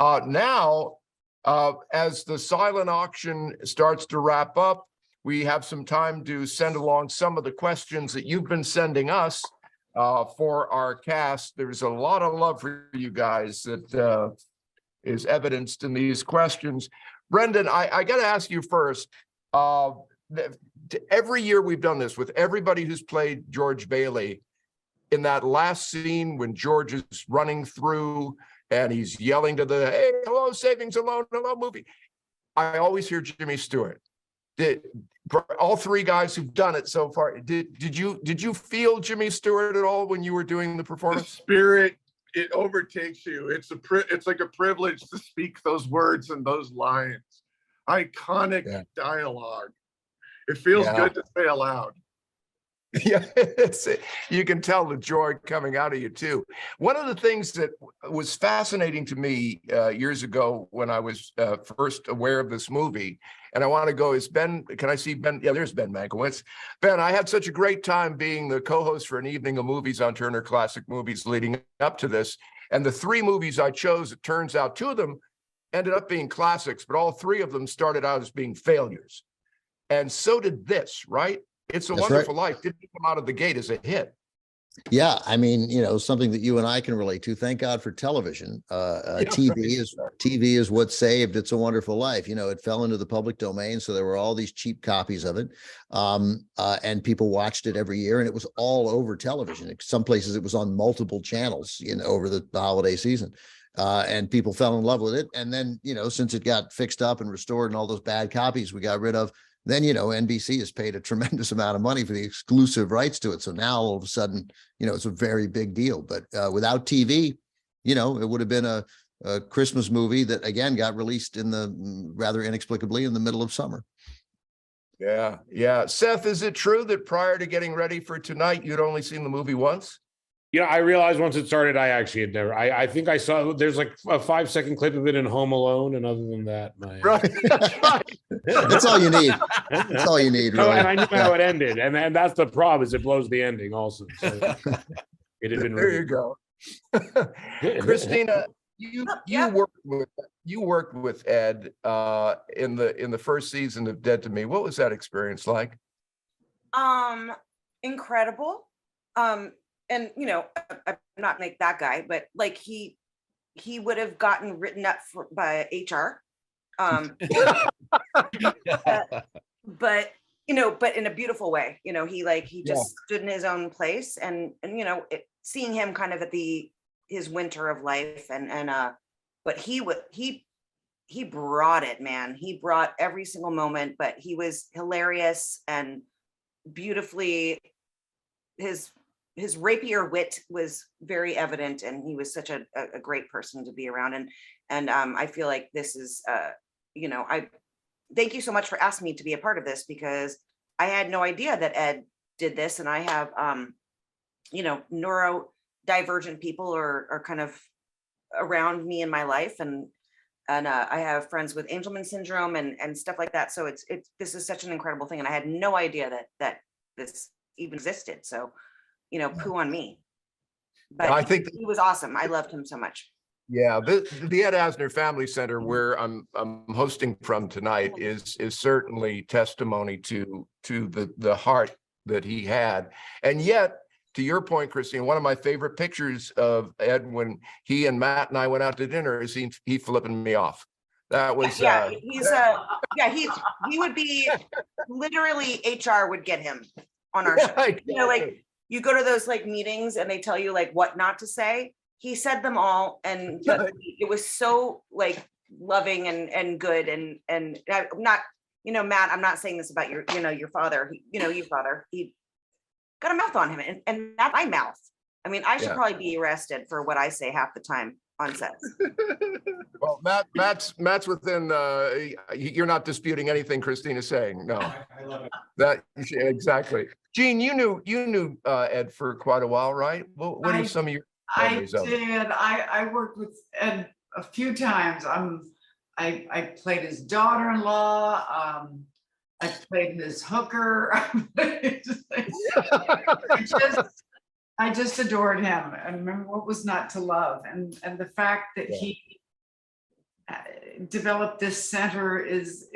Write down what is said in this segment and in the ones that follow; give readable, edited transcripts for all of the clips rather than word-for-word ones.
Now, as the silent auction starts to wrap up, we have some time to send along some of the questions that you've been sending us for our cast. There's a lot of love for you guys that is evidenced in these questions. Brendan, I got to ask you first. Every year we've done this with everybody who's played George Bailey. In that last scene when George is running through and he's yelling to the, hey, hello, savings alone, hello, movie. I always hear Jimmy Stewart. All three guys who've done it so far, did you feel Jimmy Stewart at all when you were doing the performance? The spirit, it overtakes you. It's like a privilege to speak those words and those lines. Iconic dialogue. It feels good to say aloud. Yeah, you can tell the joy coming out of you too. One of the things that was fascinating to me years ago when I was first aware of this movie, and I want to go, is Ben, can I see Ben? Yeah, there's Ben Mankiewicz. Ben, I had such a great time being the co-host for an evening of movies on Turner Classic Movies leading up to this. And the three movies I chose, it turns out two of them ended up being classics, but all three of them started out as being failures. And so did this, right? It's a Wonderful Life didn't come out of the gate as a hit. Yeah, I mean, something that you and I can relate to. Thank God for television. TV is what saved It's a Wonderful Life. It fell into the public domain, so there were all these cheap copies of it, and people watched it every year, and it was all over television. Some places it was on multiple channels, over the holiday season, and people fell in love with it. And then, since it got fixed up and restored, and all those bad copies we got rid of. Then, NBC has paid a tremendous amount of money for the exclusive rights to it. So now all of a sudden, it's a very big deal. But without TV, it would have been a Christmas movie that, again, got released rather inexplicably in the middle of summer. Yeah. Yeah. Seth, is it true that prior to getting ready for tonight, you'd only seen the movie once? I realized once it started, I actually had never. I think I saw there's like a 5-second clip of it in Home Alone, and other than that, right. That's right. That's all you need. That's all you need. Really. And I knew how it ended, and that's the problem is it blows the ending also. So it had been. There you go. Christina, you worked with Ed in the first season of Dead to Me. What was that experience like? Incredible. And I'm not like that guy, but like he would have gotten written up by HR. But in a beautiful way. He just stood in his own place, and seeing him kind of at his winter of life, but he brought it, man. He brought every single moment, but he was hilarious and beautifully his rapier wit was very evident, and he was such a great person to be around. And I feel like this is, I thank you so much for asking me to be a part of this, because I had no idea that Ed did this. And I have, neurodivergent people are kind of around me in my life. And I have friends with Angelman syndrome and stuff like that. So this is such an incredible thing. And I had no idea that this even existed. So, poo on me. But I think he was awesome. I loved him so much. Yeah, the Ed Asner Family Center, where I'm hosting from tonight, is certainly testimony to the heart that he had. And yet, to your point, Christine, one of my favorite pictures of Ed when he and Matt and I went out to dinner is he flipping me off. That was he would be literally, HR would get him on our show. Like you go to those like meetings and they tell you like what not to say. He said them all, and it was so like loving and good. And I'm not, Matt, I'm not saying this about your father. Your father, he got a mouth on him, and not my mouth. I mean, I should probably be arrested for what I say half the time on set. Well, Matt's within. You're not disputing anything Christina's saying. No, I love it. That exactly. Gene, you knew Ed for quite a while, right? What are some of your memories of it? I worked with Ed a few times. I played his daughter-in-law. I played his hooker. I just adored him. And remember, what was not to love? And the fact that developed this center is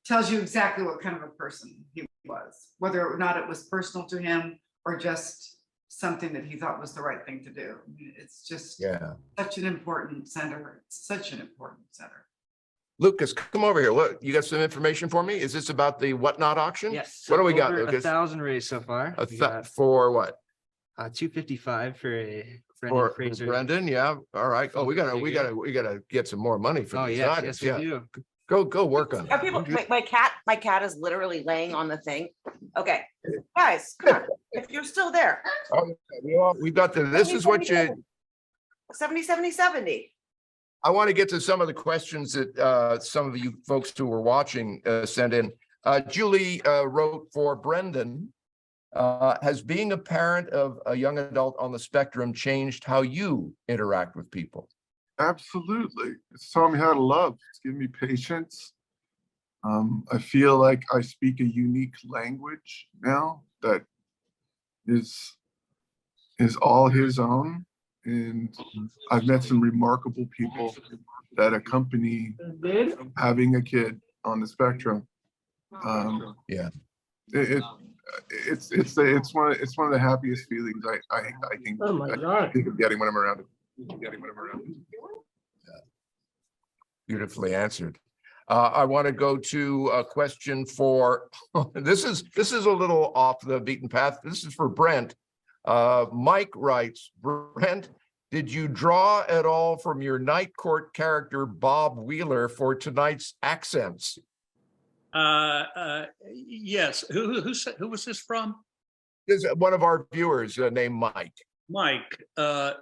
tells you exactly what kind of a person he was, whether or not it was personal to him or just something that he thought was the right thing to do. I mean, it's just such an important center. It's such an important center. Lucas, come over here. Look, you got some information for me? Is this about the whatnot auction? Yes. What do we got, Over Lucas? 1,000 raised so far. For what? 255 for Brendan For Fraser. Brendan, yeah. All right. Oh, we gotta get some more money for Oh these yes, items. yes we Yeah. do. Go work on Are that. people, my cat is literally laying on the thing. Okay, guys, come on, if you're still there. We got this is what you, 70, 70, 70. I want to get to some of the questions that some of you folks who were watching sent in. Julie wrote for Brendan, has being a parent of a young adult on the spectrum changed how you interact with people? Absolutely. It's taught me how to love. It's given me patience. I feel like I speak a unique language now that is all his own. And I've met some remarkable people that accompany having a kid on the spectrum. It's one of the happiest feelings I think I think of getting when I'm around it. Beautifully answered. I want to go to a question for this is a little off the beaten path. This is for Brent. Mike writes, Brent, did you draw at all from your Night Court character Bob Wheeler for tonight's accents? Yes. Who was this from? This is one of our viewers named Mike. Mike.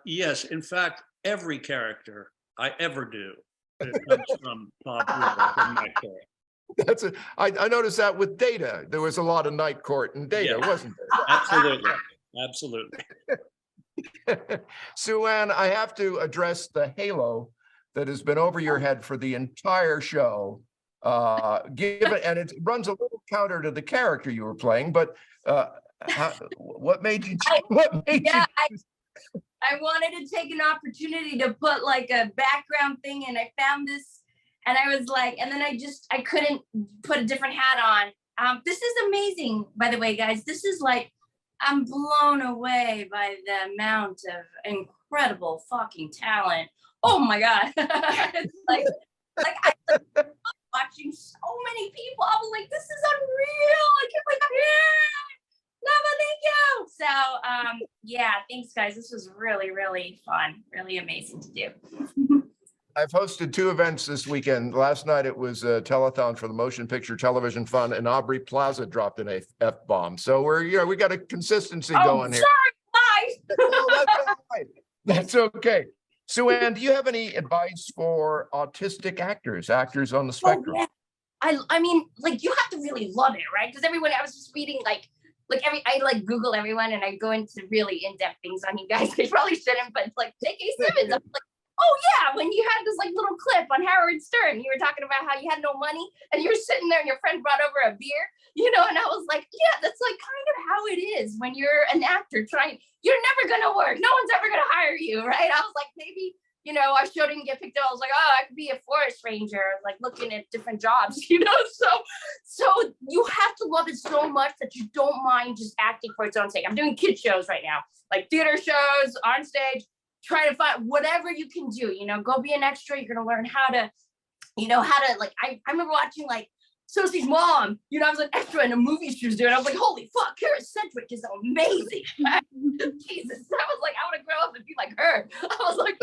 Yes. In fact, every character I ever do comes from Bob Wheeler from Night Court. I noticed that with Data. There was a lot of Night Court and Data, wasn't there? Absolutely. Sue Ann, I have to address the halo that has been over your head for the entire show. And it runs a little counter to the character you were playing, but what made you? I wanted to take an opportunity to put like a background thing, and I found this, and I was like, and then I couldn't put a different hat on. This is amazing, by the way, guys. This is like, I'm blown away by the amount of incredible fucking talent. Oh my God. It's like I watching so many people. I was like, this is unreal. I can't believe I'm here. Lava, thank you. So yeah, thanks guys. This was really, really fun. Really amazing to do. I've hosted 2 events this weekend. Last night it was a telethon for the Motion Picture Television Fund, and Aubrey Plaza dropped an F-bomb. So we got a consistency going here. Sorry, bye. That's okay. Sue Ann, do you have any advice for autistic actors on the spectrum? Oh, yeah. I mean, like, you have to really love it, right? Because everyone, I was just reading I Google everyone, and I go into really in-depth things on you guys. I probably shouldn't, but it's like J.K. Simmons. I'm like, oh yeah, when you had this like little clip on Howard Stern, you were talking about how you had no money and you were sitting there and your friend brought over a beer, and I was like, yeah, that's like kind of how it is when you're an actor you're never gonna work. No one's ever gonna hire you, right? I was like, maybe, I still didn't get picked up. I was like, oh, I could be a forest ranger, like looking at different jobs, So you have to love it so much that you don't mind just acting for its own sake. I'm doing kid shows right now, like theater shows, on stage. Try to find whatever you can do, go be an extra. You're going to learn how to, I remember watching like Susie's mom, I was an extra in a movie she was doing. I was like, holy fuck, Kara Sedgwick is amazing. Jesus. I was like, I want to grow up and be like her. I was like,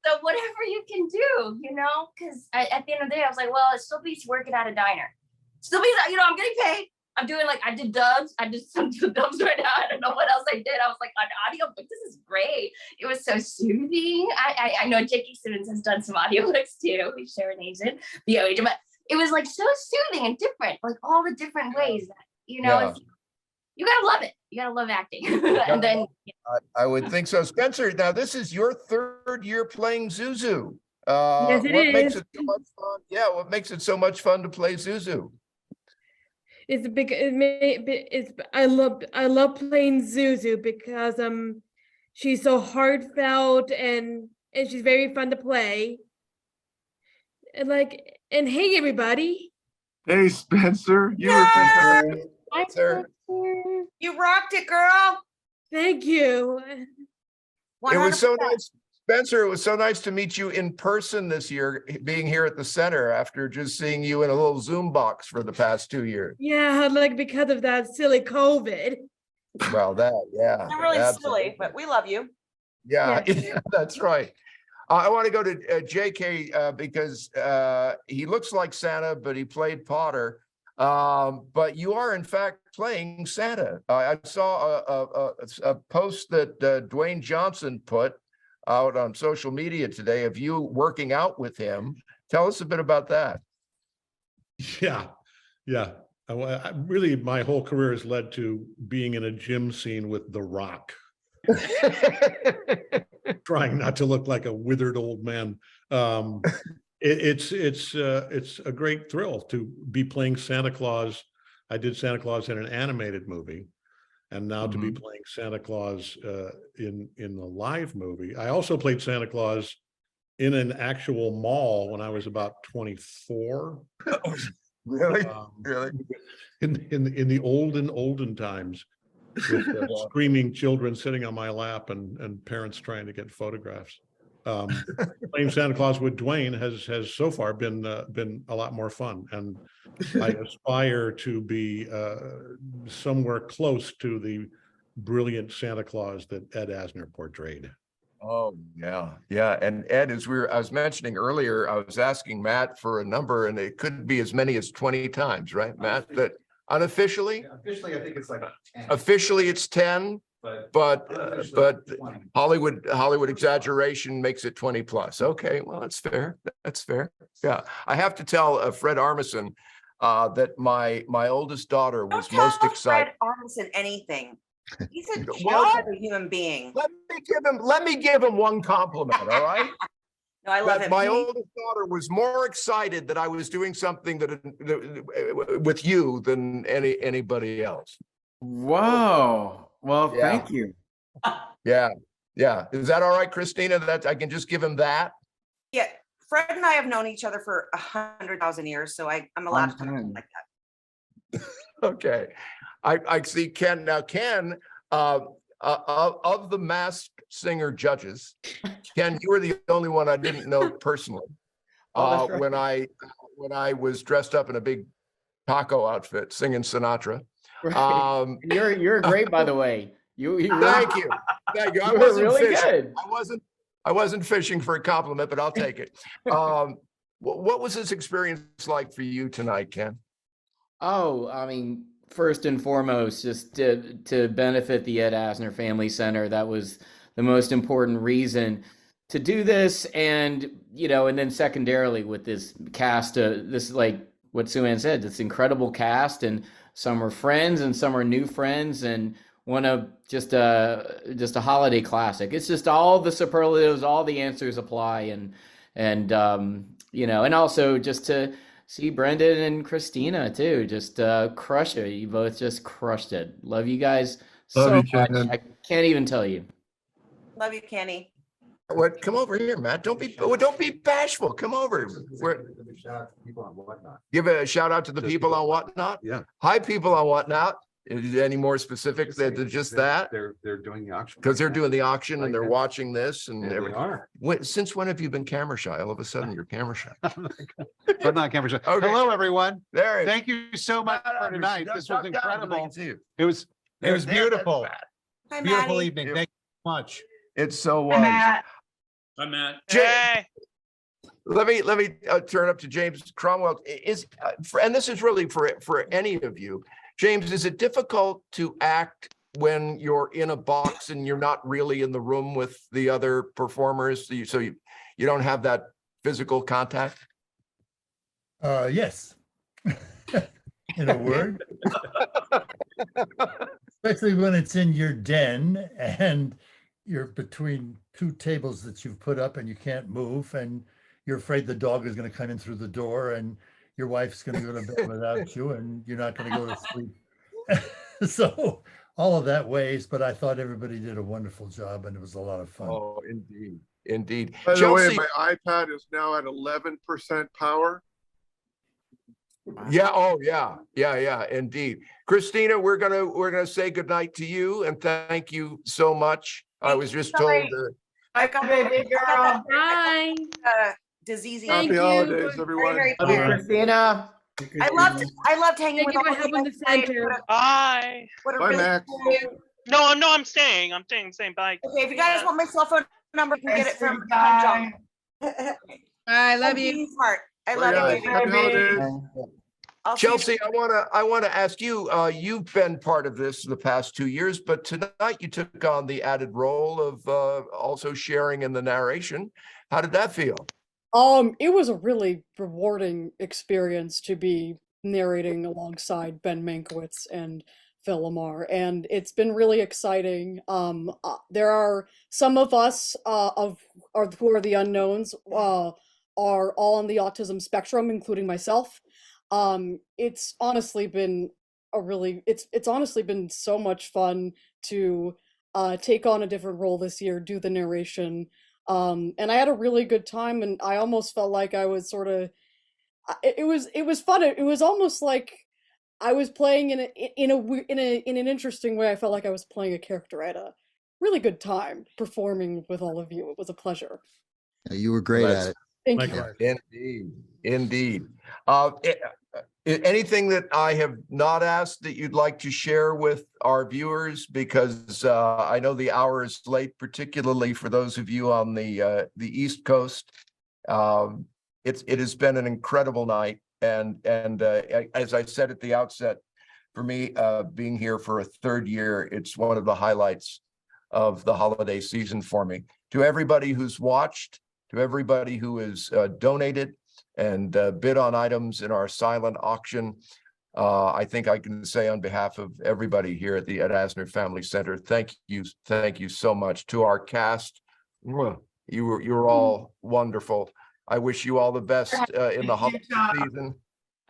so whatever you can do, because at the end of the day, I was like, well, it still beats working at a diner. Still beats, I'm getting paid. I'm doing I did dubs. I did some dubs right now. I don't know what else I did. I was like on audio, but this is great. It was so soothing. I know J.K. Simmons has done some audiobooks too. We share an agent, the agent, but it was like so soothing and different, like all the different ways that, you gotta love it. You gotta love acting. And then I would think so. Spencer, now this is your 3rd year playing Zuzu. Yes, it is. Makes it so much fun? Yeah, what makes it so much fun to play Zuzu? I love playing Zuzu because she's so heartfelt and and she's very fun to play. And hey everybody. Hey, Spencer, you were Yay! fantastic. Spencer. You rocked it, girl. Thank you. It was so 100%. nice, Spencer. It was so nice to meet you in person this year, being here at the center after just seeing you in a little Zoom box for the past 2 years. Yeah, because of that silly COVID. Well, yeah. Not really absolutely. silly, but we love you. Yeah, Yeah. yeah, that's right. I want to go to JK because he looks like Santa, but he played Potter. But you are in fact playing Santa. I saw a post that Dwayne Johnson put out on social media today of you working out with him. Tell us a bit about that. Yeah. Really, my whole career has led to being in a gym scene with The Rock, trying not to look like a withered old man. It's a great thrill to be playing Santa Claus. I did Santa Claus in an animated movie, and now to be playing Santa Claus in the live movie. I also played Santa Claus in an actual mall when I was about 24. Really? Really? In the olden times, with screaming children sitting on my lap and parents trying to get photographs. Playing Santa Claus with Dwayne has so far been a lot more fun, and I aspire to be somewhere close to the brilliant Santa Claus that Ed Asner portrayed. Oh, yeah. And Ed, I was mentioning earlier, I was asking Matt for a number, and it could be as many as 20 times, right, Matt? That unofficially? Yeah, officially, I think it's like 10. Officially, it's 10, but Hollywood exaggeration makes it 20 plus. Okay, well, that's fair. That's fair. Yeah, I have to tell Fred Armisen that my oldest daughter was Don't tell most excited. Fred Armisen anything. He's a joke What? of a human being. Let me give him one compliment, all right? No, I love him. My oldest daughter was more excited that I was doing something that with you than anybody else. Whoa. Well, Yeah. thank you. Yeah. Is that all right, Christina? That I can just give him that? Yeah, Fred and I have known each other for 100,000 years, so I'm allowed to talk to him like that. Okay. I see Ken. Now, Ken, of the Masked Singer judges, Ken, you were the only one I didn't know personally. Oh, that's right. When I was dressed up in a big taco outfit singing Sinatra. Right. You're great, by the way. You Thank you. I You were wasn't really fishing. good. I wasn't fishing for a compliment, but I'll take it. What was this experience like for you tonight, Ken? Oh, I mean, first and foremost, just to benefit the Ed Asner Family Center. That was the most important reason to do this. And, and then secondarily with this cast, this is like what Sue-Ann said, this incredible cast, and some are friends and some are new friends, and one of just a holiday classic. It's just all the superlatives, all the answers apply, and also just to see Brendan and Christina too, just crush it. You both just crushed it. Love you guys so Love you, much. Ken. I can't even tell you. Love you, Kenny. What? Come over here, Matt. Don't be bashful. Come over. Give a shout out to the people on Whatnot. Yeah. Hi, people on Whatnot. Is there any more specific than just that? They're doing the auction. Because they're doing the auction and they're Yeah. watching this and And they everything. are. Since when have you been camera shy? All of a sudden you're camera shy. But not camera shy. Okay. Hello, everyone. There. Thank you so much for tonight. This was incredible. See you. It was beautiful. Hi, Beautiful Maddie. evening. Thank you so much. It so was. Hi, Matt. Hi, Matt. Let me turn up to James Cromwell. And this is really for any of you. James, is it difficult to act when you're in a box and you're not really in the room with the other performers? So you don't have that physical contact? Yes. In a word. Especially when it's in your den and you're between two tables that you've put up and you can't move, and you're afraid the dog is going to come in through the door, and your wife's going to go to bed without you, and you're not going to go to sleep. So all of that weighs, but I thought everybody did a wonderful job and it was a lot of fun. Oh, indeed. Indeed. By the way, Chelsea, my iPad is now at 11% power. yeah, oh yeah, indeed. Christina, we're gonna say goodnight to you and thank you so much. I was just told I got Baby girl. Bye. disease. Thank Happy you. holidays, Very, everyone. very Love you, clear. Christina. I loved hanging Thank with you all for of you helping the guys tonight. center. Bye. What a Bye, really Max. cool- No, I'm staying. I'm staying. Bye. Okay, if you guys want my cell phone number, you can get it from Bye. Jeong. I love I'm you. being smart. I Bye, love you, guys. baby. Happy holidays. I'll see you Chelsea, I want to ask you, you've been part of this the past 2 years, but tonight you took on the added role of also sharing in the narration. How did that feel? It was a really rewarding experience to be narrating alongside Ben Mankiewicz and Phil Lamar, and it's been really exciting. There are some of us who are the unknowns are all on the autism spectrum, including myself. It's honestly been it's honestly been so much fun to take on a different role this year, do the narration. And I had a really good time, and I almost felt like I was sort of it was fun. It was almost like I was playing in an interesting way. I felt like I was playing a character. I had a really good time performing with all of you. It was a pleasure. You were great at it. Thank you. Indeed, indeed. Anything that I have not asked that you'd like to share with our viewers, because I know the hour is late, particularly for those of you on the East Coast. It has been an incredible night, and as I said at the outset, for me, being here for a third year, it's one of the highlights of the holiday season for me. To everybody who's watched, to everybody who has donated and bid on items in our silent auction, I think I can say on behalf of everybody here at the Ed Asner Family Center, thank you so much. To our cast, you're all wonderful. I wish you all the best in the holiday season.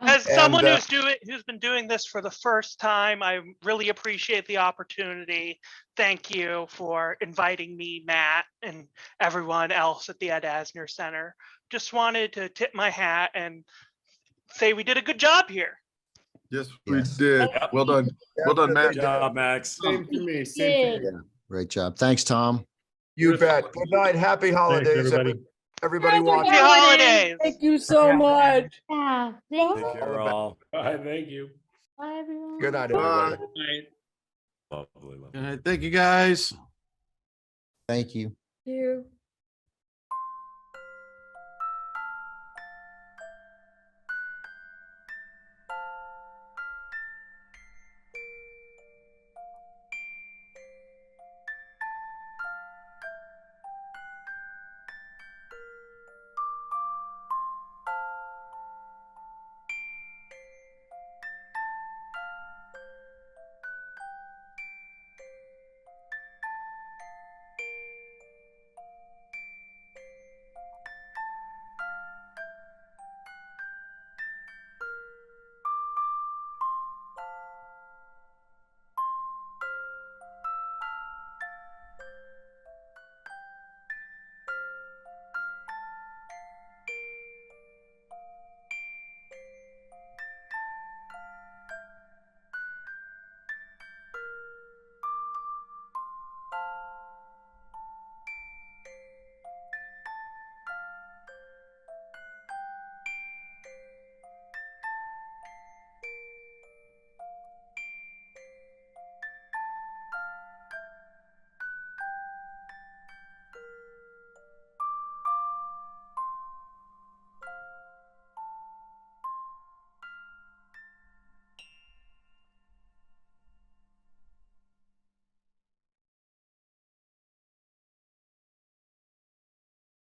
As someone who's been doing this for the first time, I really appreciate the opportunity. Thank you for inviting me, Matt, and everyone else at the Ed Asner Center. Just wanted to tip my hat and say we did a good job here. Yes, we did. Well done. Well done, Matt. Good job, Max. Same for me. Same for me. Great job. Thanks, Tom. You bet. Good night. Happy holidays, everybody. everybody watching. Happy holidays. Thank you so much. Yeah. Take care, all. Bye. Thank you. Bye, everyone. Good night, Bye. everybody. Lovely. Thank you, guys. Thank you. Thank you.